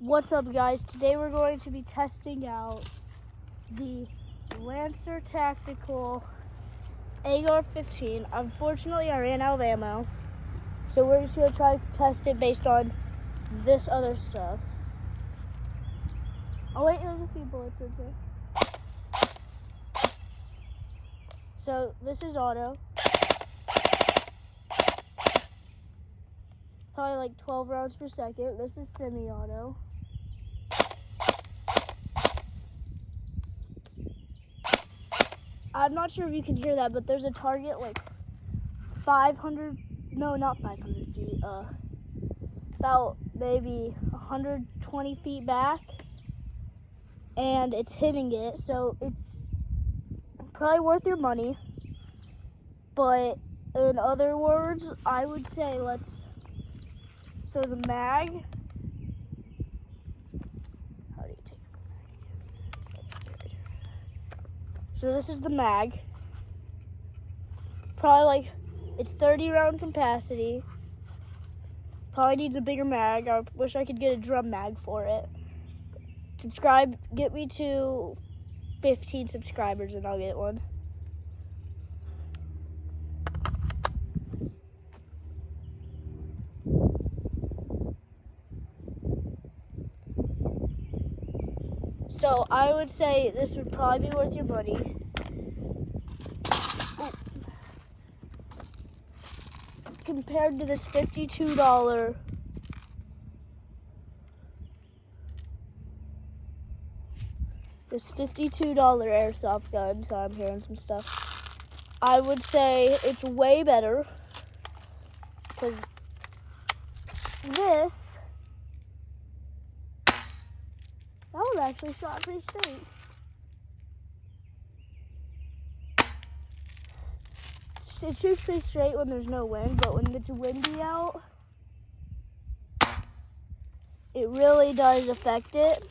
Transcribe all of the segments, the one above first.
What's up, guys? Today we're going to be testing out the Lancer Tactical AR-15. Unfortunately, I ran out of ammo, so we're just going to try to test it based on this other stuff. Oh wait, there's a few bullets in there. So this is auto. Probably like 12 rounds per second. This is semi-auto. I'm not sure if you can hear that, but there's a target like 500, no, not 500 feet, about maybe 120 feet back, and it's hitting it, so it's probably worth your money. But in other words, I would say so the mag, how do you take it? So this is the mag. Probably like, it's 30 round capacity. Probably needs a bigger mag. I wish I could get a drum mag for it. Subscribe, get me to 15 subscribers and I'll get one. So I would say this would probably be worth your money. Compared to this $52 airsoft gun. So I'm hearing some stuff. I would say it's way better because that was actually shot pretty straight. It shoots pretty straight when there's no wind, but when it's windy out, it really does affect it.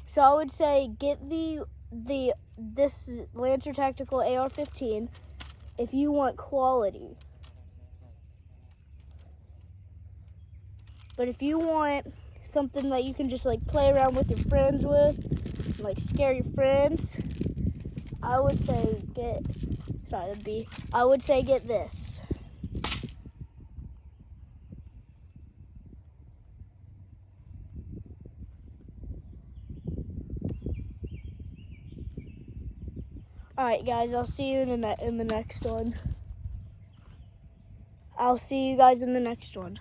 So I would say get this Lancer Tactical AR-15 if you want quality. But if you want something that you can just like play around with your friends with, like scare your friends, I would say get this. All right, guys, I'll see you in the next one. I'll see you guys in the next one.